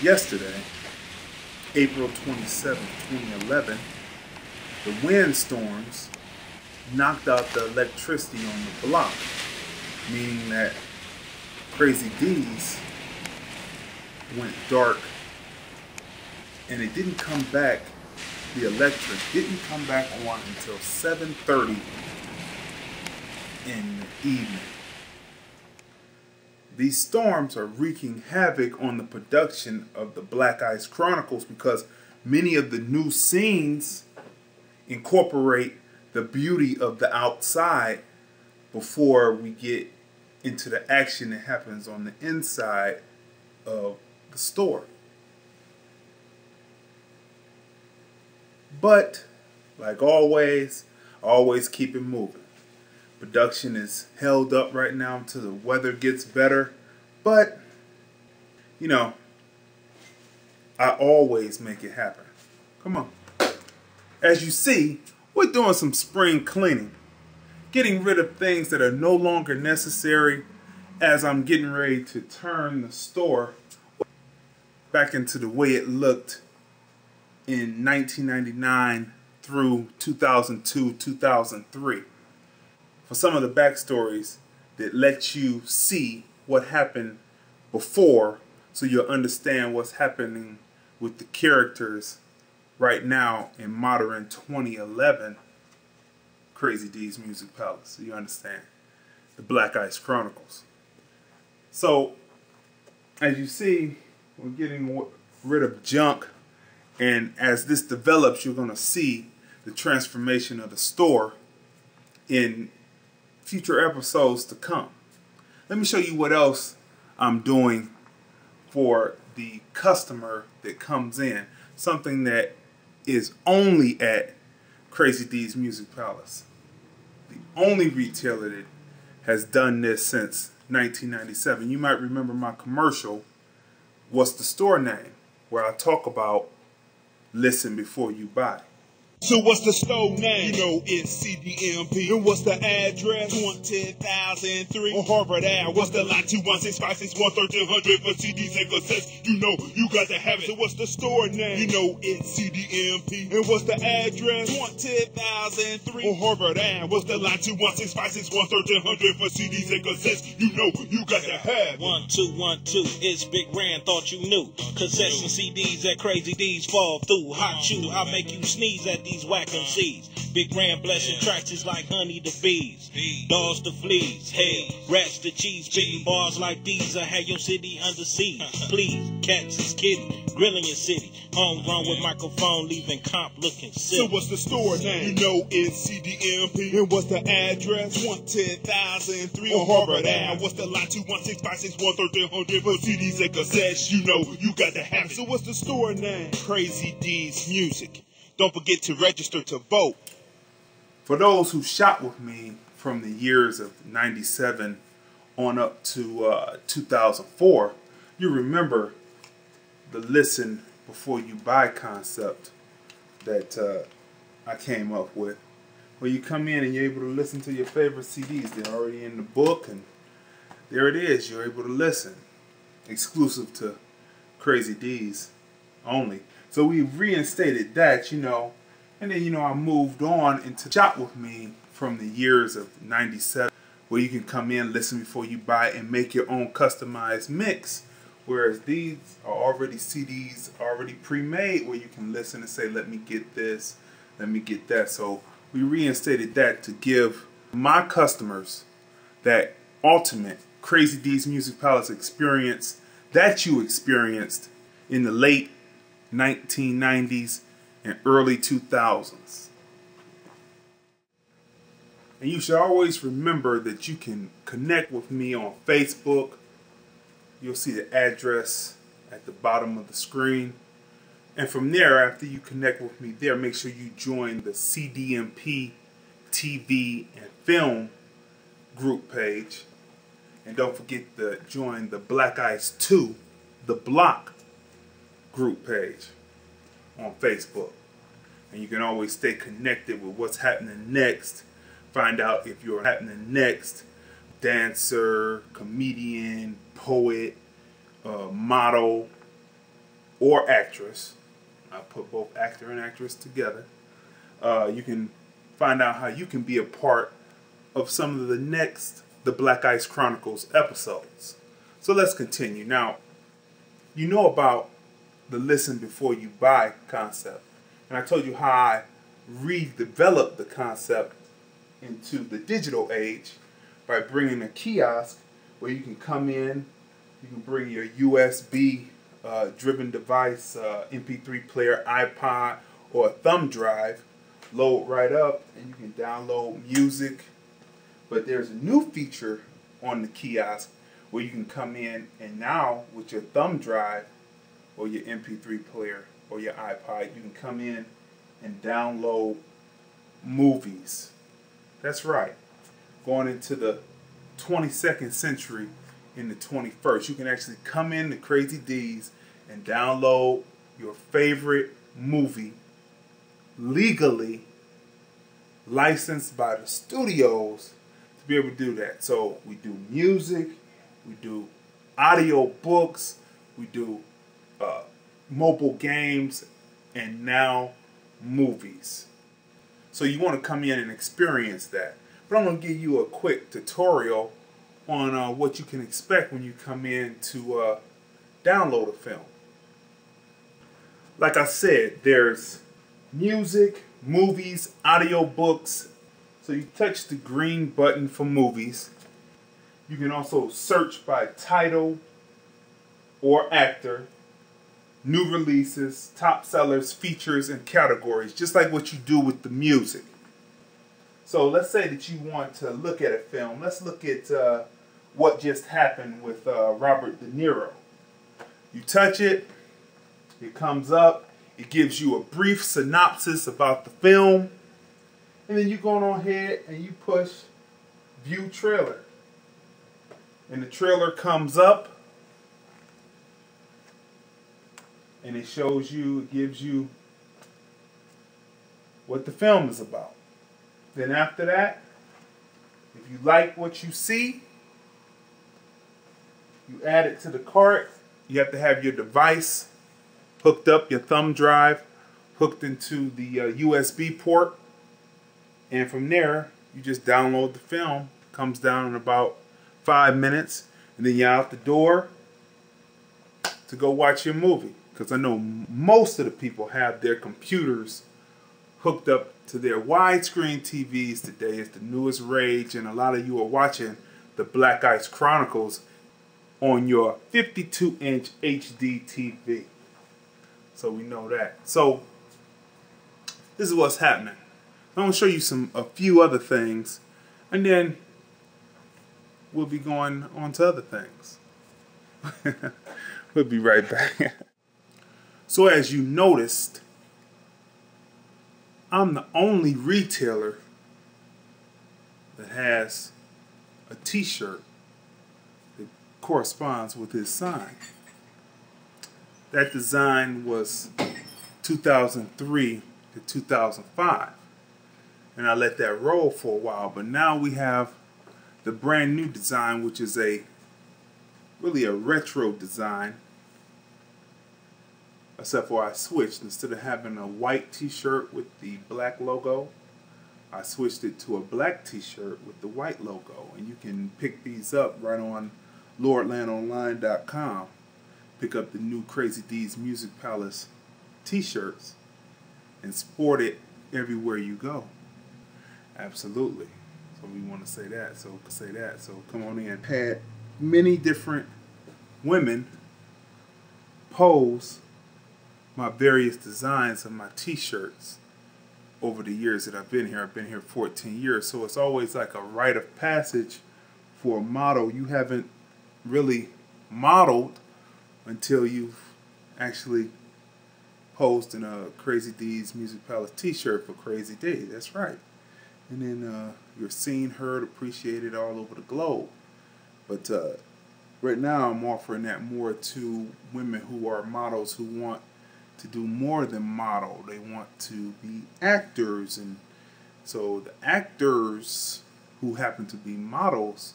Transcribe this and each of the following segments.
yesterday, April 27, 2011, the windstorms knocked out the electricity on the block, meaning that Crazy D's went dark and it didn't come back, the electric didn't come back on until 7:30 in the evening. These storms are wreaking havoc on the production of the BLKICE Chronicles because many of the new scenes incorporate the beauty of the outside before we get into the action that happens on the inside of the store. But, like always keep it moving. Production is held up right now until the weather gets better. But, you know, I always make it happen. Come on. As you see, we're doing some spring cleaning. Getting rid of things that are no longer necessary as I'm getting ready to turn the store back into the way it looked in 1999 through 2002, 2003. For some of the backstories that let you see what happened before so you'll understand what's happening with the characters right now in modern 2011 Crazy D's Music Palace, so you understand the BLKICE Chronicles. So as you see, we're getting rid of junk, and as this develops, you're going to see the transformation of the store in future episodes to come. Let me show you what else I'm doing for the customer that comes in. Something that is only at Crazy D's Music Palace. The only retailer that has done this since 1997. You might remember my commercial, What's the Store Name?, where I talk about listen before you buy. So what's the store name? You know it's CDMP. And what's the address? 20,003 on Harvard Ave. What's the line? 216561300 for CDs and cassettes. You know you got to have it. So what's the store name? You know it's CDMP. And what's the address? 20,003 on Harvard Ave. What's the line? 216561300 for CDs and cassettes. You know you got to have it. 1212. It's Big Ran. Thought you knew. Cassettes and CDs that Crazy D's fall through. Hot chew. I'll make you sneeze at these whack MCs. Big Ram blessing tracks is like honey to bees, dogs to fleas, hey, rats to cheese. Spitting bars like these, I had your city under siege. Please, cats is kidding, grilling your city. Homegrown with microphone, leaving comp looking silly. So what's the store name? You know it's CDMP. And what's the address? 10,003 on Harvard Ave. What's the line? 216561300 for CDs and cassettes. You know you got to have it. So what's the store name? Crazy D's Music. Don't forget to register to vote. For those who shop with me from the years of 97 on up to 2004, you remember the listen before you buy concept that I came up with. Where you come in and you're able to listen to your favorite CDs. They're already in the book and there it is. You're able to listen. Exclusive to Crazy D's only. So we reinstated that, you know, and then, you know, I moved on into shop with me from the years of 97, where you can come in, listen before you buy, and make your own customized mix. Whereas these are already CDs, already pre-made, where you can listen and say, let me get this, let me get that. So we reinstated that to give my customers that ultimate Crazy D's Music Palace experience that you experienced in the late 1990s and early 2000s. And you should always remember that you can connect with me on Facebook. You'll see the address at the bottom of the screen. And from there, after you connect with me there, make sure you join the CDMP TV and film group page. And don't forget to join the BLKICE 2, the Block group page on Facebook. And you can always stay connected with what's happening next. Find out if you're happening next. Dancer, comedian, poet, model, or actress. I put both actor and actress together. You can find out how you can be a part of some of the next The Black Ice Chronicles episodes. So let's continue. Now, you know about the listen before you buy concept. And I told you how I redeveloped the concept into the digital age by bringing a kiosk where you can come in, you can bring your USB driven device, MP3 player, iPod, or a thumb drive, load right up, and you can download music. But there's a new feature on the kiosk where you can come in and now with your thumb drive or your MP3 player or your iPod, you can come in and download movies. That's right. Going into the 22nd century in the 21st, you can actually come in to Crazy D's and download your favorite movie legally, licensed by the studios to be able to do that. So we do music, we do audio books, we do mobile games, and now movies. So you want to come in and experience that. But I'm going to give you a quick tutorial on what you can expect when you come in to download a film. Like I said, there's music, movies, audio books. So you touch the green button for movies. You can also search by title or actor, new releases, top sellers, features, and categories, just like what you do with the music. So let's say that you want to look at a film. Let's look at what just happened with Robert De Niro. You touch it, it comes up, it gives you a brief synopsis about the film, and then you go on ahead and you push view trailer. And the trailer comes up, and it shows you, it gives you what the film is about. Then after that, if you like what you see, you add it to the cart. You have to have your device hooked up, your thumb drive hooked into the USB port. And from there, you just download the film. It comes down in about 5 minutes. And then you're out the door to go watch your movie. Because I know most of the people have their computers hooked up to their widescreen TVs today. It's the newest rage, and a lot of you are watching the Black Ice Chronicles on your 52-inch HD TV. So we know that. So this is what's happening. I'm going to show you a few other things, and then we'll be going on to other things. We'll be right back. So as you noticed, I'm the only retailer that has a t-shirt that corresponds with his sign. That design was 2003 to 2005. And I let that roll for a while, but now we have the brand new design, which is really a retro design. Except for I switched. Instead of having a white t-shirt with the black logo, I switched it to a black t-shirt with the white logo. And you can pick these up right on LordlandOnline.com. Pick up the new Crazy D's Music Palace t-shirts and sport it everywhere you go. Absolutely. So we want to say that. So come on in. Had many different women pose my various designs of my t-shirts over the years that I've been here. I've been here 14 years, so it's always like a rite of passage for a model. You haven't really modeled until you've actually posed in a Crazy D's Music Palace t-shirt for Crazy D. That's right. And then you're seen, heard, appreciated all over the globe. But right now I'm offering that more to women who are models who want to do more than model. They want to be actors, and so the actors who happen to be models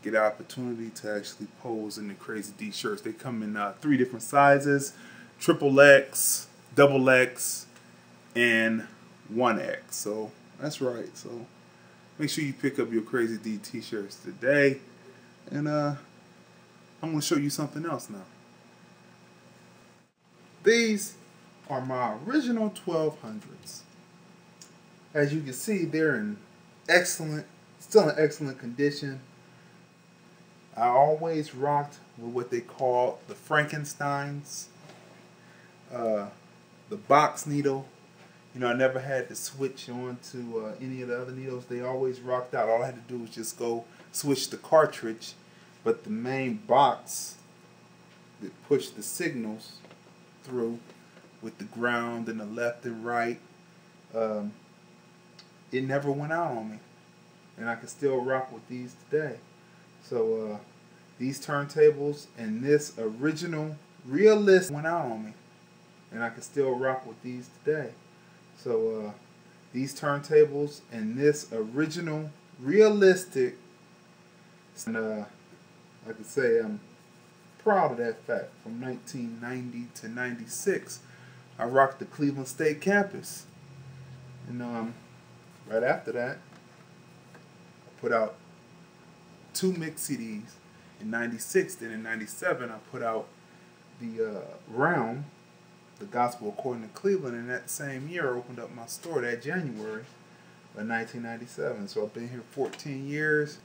get an opportunity to actually pose in the Crazy D shirts. They come in 3 different sizes. XXX, XX, and 1X. So that's right. So make sure you pick up your Crazy D t-shirts today. And I'm going to show you something else now. These are my original 1200s. As you can see, they're in still in excellent condition. I always rocked with what they call the Frankensteins, the box needle. You know, I never had to switch on to any of the other needles. They always rocked out. All I had to do was just go switch the cartridge, but the main box that pushed the signals through with the ground and the left and right, it never went out on me, and I can still rock with these today. So these turntables and this original realistic went out on me, and I can still rock with these today. So these turntables and this original realistic, and like I say, I'm proud of that fact. From 1990 to 96, I rocked the Cleveland State campus. And right after that, I put out 2 mix CDs in 96. Then in 97, I put out the Realm, the Gospel According to Cleveland. And that same year, I opened up my store that January of 1997. So I've been here 14 years.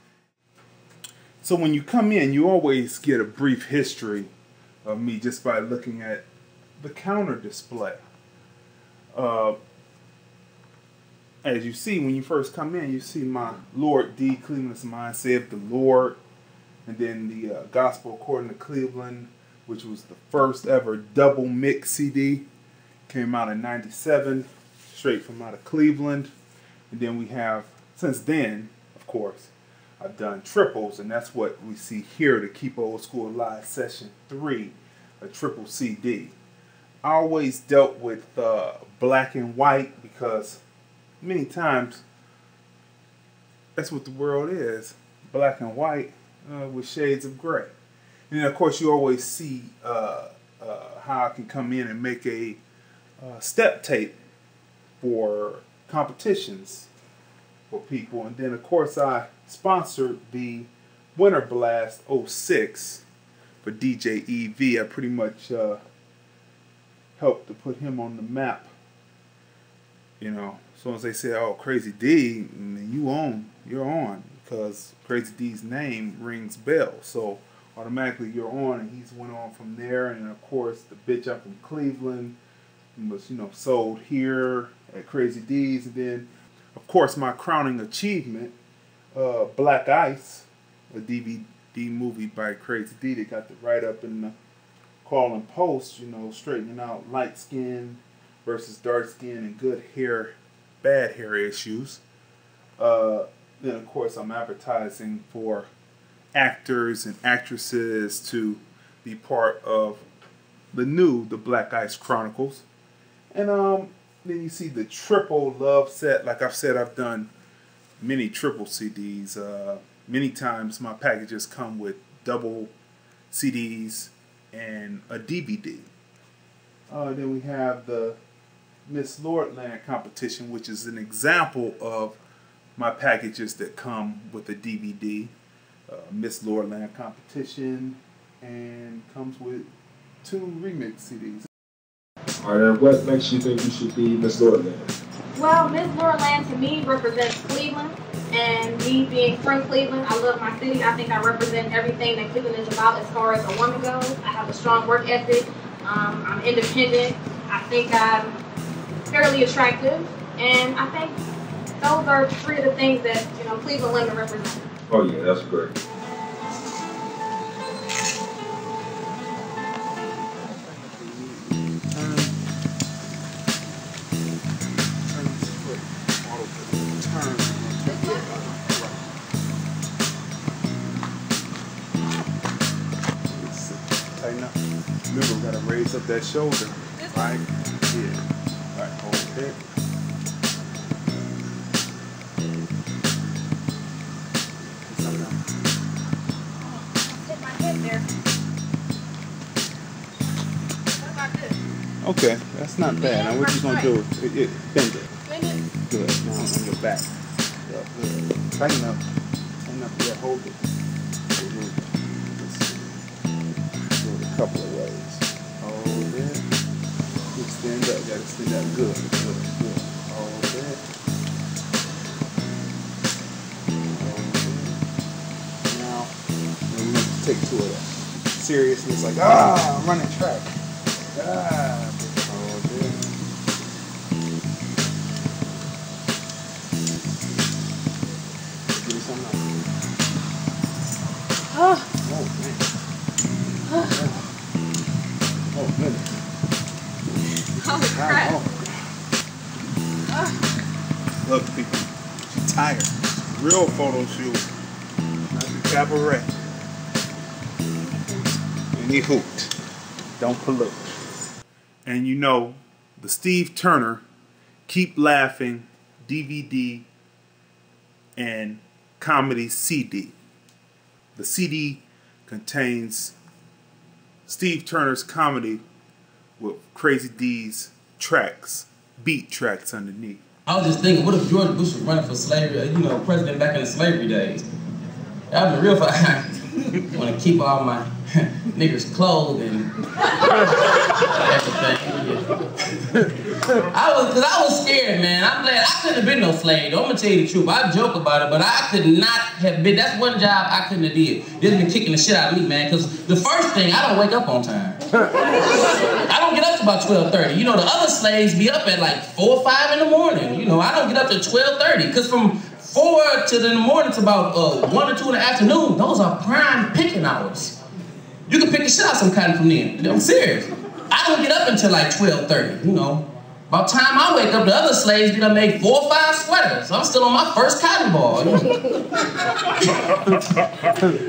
So when you come in, you always get a brief history of me just by looking at the counter display. As you see, when you first come in, you see my Lord D. Cleveland's Mind Saith the Lord, and then the Gospel According to Cleveland, which was the first ever double mix CD, came out in 97, straight from out of Cleveland. And then we have, since then, of course, I've done triples, and that's what we see here, to Keep Old School Alive Session 3, a triple CD. I always dealt with black and white because many times that's what the world is, black and white with shades of gray. And then of course you always see how I can come in and make a step tape for competitions for people. And then of course I sponsored the Winter Blast 06 for DJ EV. I pretty much helped to put him on the map. You know, as soon as they say, "Oh, Crazy D," you're on, because Crazy D's name rings bells. So automatically you're on, and he's went on from there. And of course, the bitch up from Cleveland was, you know, sold here at Crazy D's. And then, of course, my crowning achievement, BLKICE, a DVD movie by Crazy D that got the write-up in the Call and Post, you know, straightening out light skin versus dark skin and good hair, bad hair issues. Then, of course, I'm advertising for actors and actresses to be part of the BLKICE Chronicles. And then you see the triple love set. Like I've said, I've done many triple CDs. Many times my packages come with double CDs and a DVD. Then we have the Miss Lordland competition, which is an example of my packages that come with a DVD. Miss Lordland competition, and comes with 2 remix CDs. Alright, what makes you think you should be Miss Lordland? Well, Miss Lordland to me represents Cleveland, and me being from Cleveland, I love my city. I think I represent everything that Cleveland is about as far as a woman goes. I have a strong work ethic. I'm independent. I think I'm fairly attractive, and I think those are 3 of the things that, you know, Cleveland women represent. Oh yeah, that's great. Tighten up. Remember, we gotta raise up that shoulder. Right? Yeah. Alright, hold it. Hit my head there. What about this? Okay, that's not bad. Now what you gonna do? Bend it. Bend it. Good. Now on your back. Good. Tighten up. Tighten up. Yeah, hold it. Do it a couple of ways. Hold it. Extend up. Gotta extend up. Good. Good. Good. Hold it. Now we're gonna take two of that. Seriousness, like I'm running track. Hold it. Give me some now. Oh man. Oh goodness. Holy crap. Look, people, she's tired. Real photo shoot. Not the cabaret. And he hooped. Don't pollute. And you know, the Steve Turner Keep Laughing DVD and comedy CD. The CD contains Steve Turner's comedy with Crazy D's tracks, beat tracks underneath. I was just thinking, what if George Bush was running for slavery, president back in the slavery days? That would be real fun. I want to keep all my niggers clothed and everything. I was scared, man. I'm glad I couldn't have been no slave. I'm gonna tell you the truth. I joke about it, but I could not have been. That's one job I couldn't have did. It's been kicking the shit out of me, man. Because the first thing, I don't wake up on time. I don't get up to about 12:30. You know, the other slaves be up at like 4 or 5 in the morning. You know, I don't get up to 12:30 because from 4 to the morning to about 1 or 2 in the afternoon, those are prime picking hours. You can pick the shit out some cotton from then. I'm serious. I don't get up until like 12:30, you know. By the time I wake up, the other slaves done made 4 or 5 sweaters. I'm still on my first cotton ball. You know?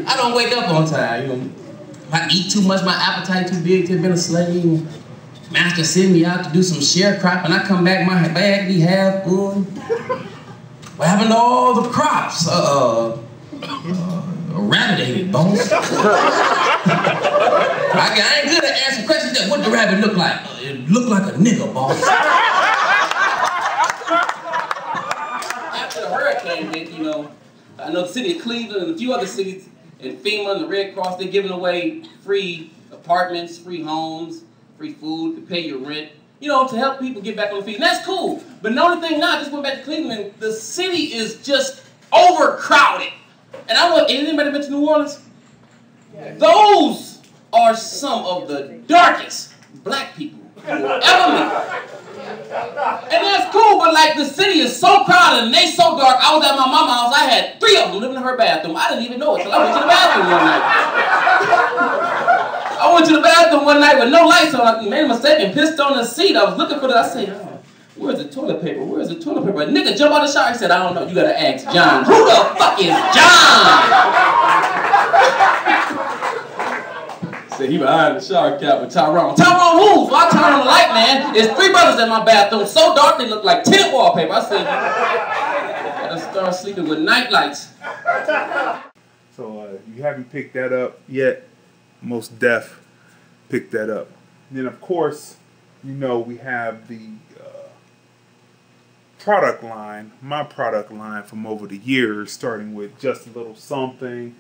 I don't wake up on time, you know. If I eat too much, my appetite too big to have been a slave. Master send me out to do some sharecropping. I come back, my bag be half full. What happened to all the crops? Eradicated, boss. I ain't good at answering questions that what the rabbit look like. It looked like a nigga, boss. After the hurricane hit, you know, I know the city of Cleveland and a few other cities, and FEMA and the Red Cross, they're giving away free apartments, free homes, free food to pay your rent, you know, to help people get back on their feet. And that's cool. But the only thing now, I just went back to Cleveland, the city is just overcrowded. And I want, anybody been to New Orleans? Yeah. Those are some of the darkest black people you will ever meet. And that's cool, but like the city is so crowded and they so dark. I was at my mama's house, I had 3 of them living in her bathroom. I didn't even know it until I went to the bathroom one night. I went to the bathroom one night with no lights on. I made a mistake and pissed on the seat. I was looking for it. I said, oh, where's the toilet paper? Where's the toilet paper? A nigga jump out of the shower. He said, I don't know. You gotta ask John. Who the fuck is John? Said he behind the shower cap with Tyrone. Tyrone who? So I turned on the light, man. There's 3 brothers in my bathroom. So dark they look like tent wallpaper. I said, gotta start sleeping with night lights. So you haven't picked that up yet. Most Def picked that up. And then of course, you know, we have the product line, my product line from over the years, starting with Just a Little Something,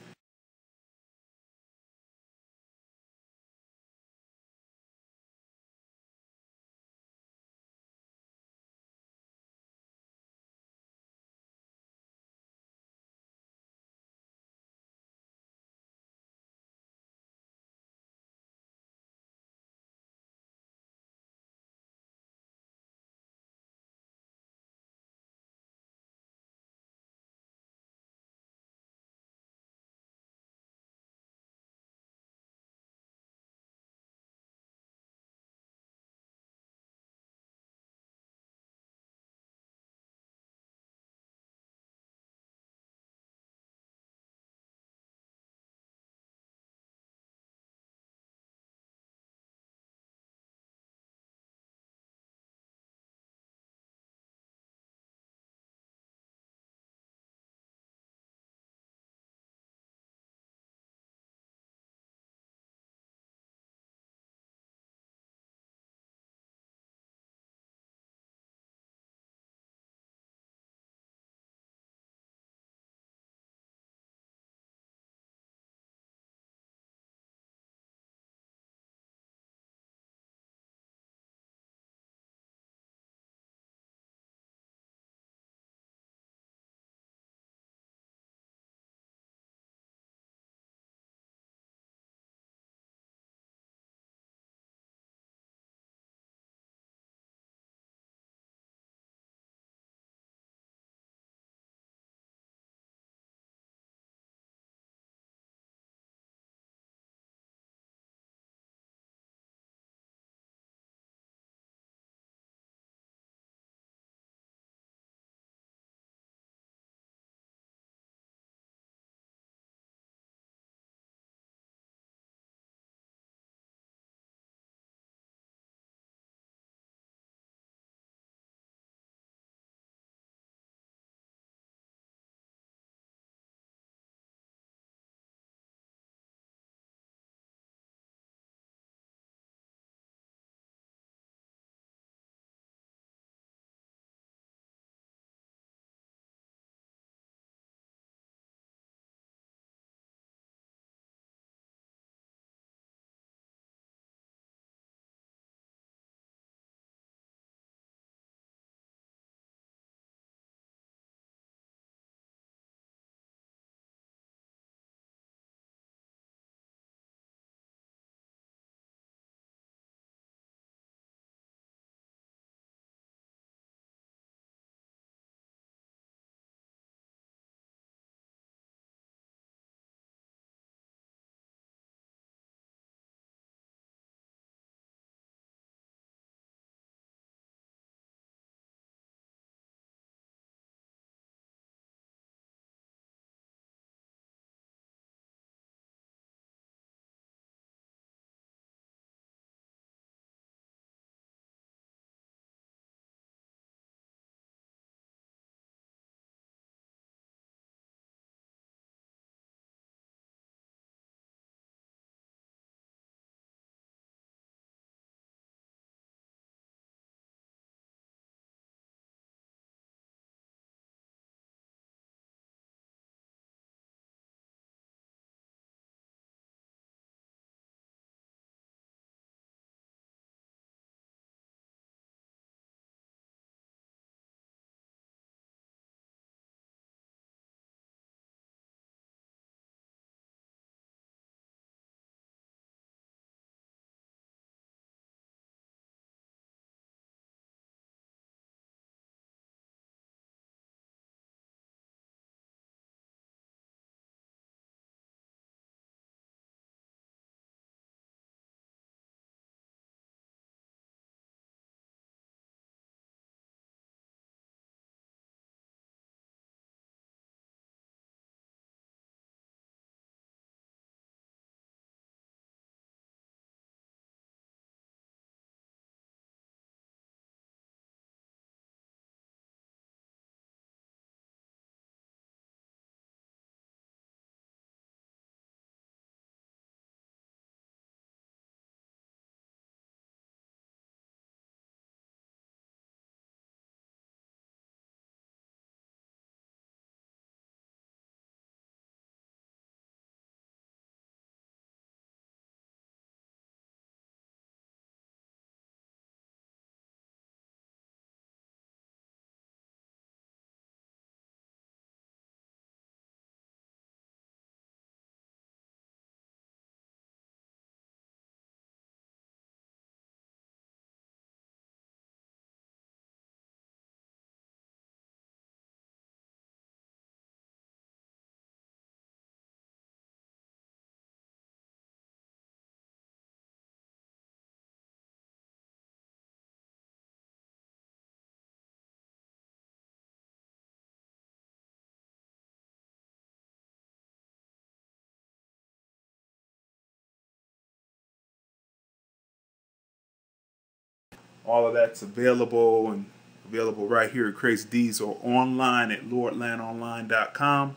All of that's available and available right here at Crazy D's or online at lordlandonline.com.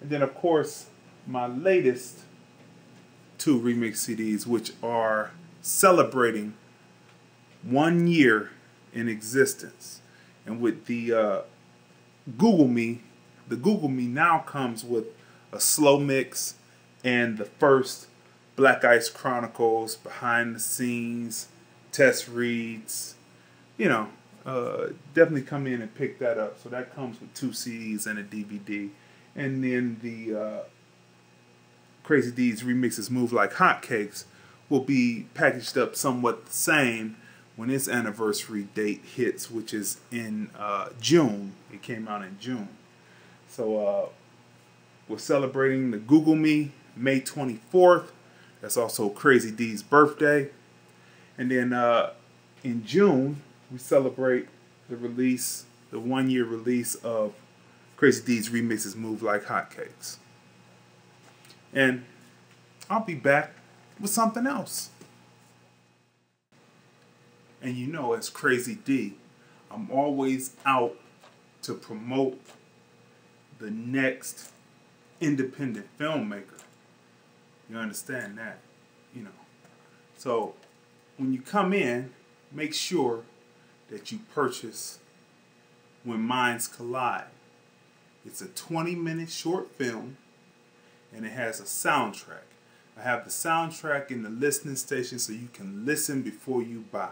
And then, of course, my latest 2 remix CDs, which are celebrating 1 year in existence. And with the Google Me now comes with a slow mix and the first BLKICE Chronicles, behind the scenes, test reads. Definitely come in and pick that up. So that comes with 2 CDs and a DVD. And then the Crazy D's remixes Move Like Hotcakes will be packaged up somewhat the same when its anniversary date hits, which is in June. It came out in June. So we're celebrating the Google Me May 24th. That's also Crazy D's birthday. And then in June, we celebrate the 1 year release of Crazy D's remixes Move Like Hotcakes. And I'll be back with something else. And as Crazy D, I'm always out to promote the next independent filmmaker. You understand that? So when you come in, make sure that you purchase When Minds Collide. It's a 20-minute short film, and it has a soundtrack. I have the soundtrack in the listening station so you can listen before you buy.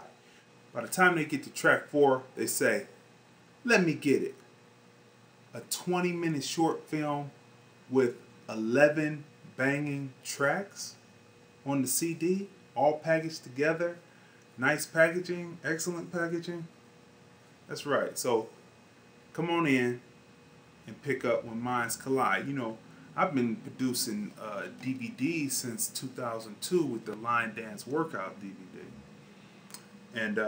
By the time they get to track 4, they say, let me get it. A 20-minute short film with 11 banging tracks on the CD, all packaged together. Nice packaging, excellent packaging. That's right. So come on in and pick up When Minds Collide. I've been producing DVDs since 2002 with the Line Dance Workout DVD. And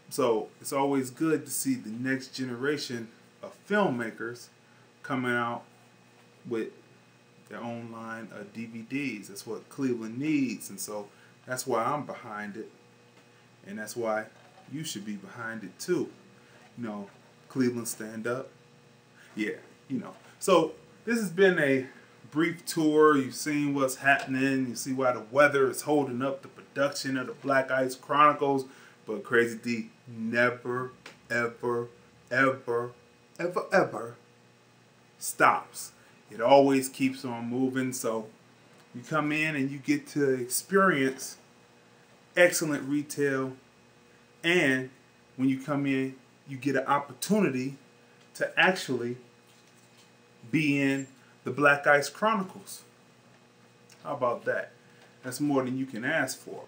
so it's always good to see the next generation of filmmakers coming out with their own line of DVDs. That's what Cleveland needs. And so that's why I'm behind it. And that's why you should be behind it too. Cleveland stand up. Yeah, So this has been a brief tour. You've seen what's happening. You see why the weather is holding up the production of the BLKICE Chronicles. But Crazy D never, ever, ever, ever, ever stops. It always keeps on moving. So you come in and you get to experience excellent retail. And when you come in, you get an opportunity to actually be in the BLKICE Chronicles. How about that? That's more than you can ask for.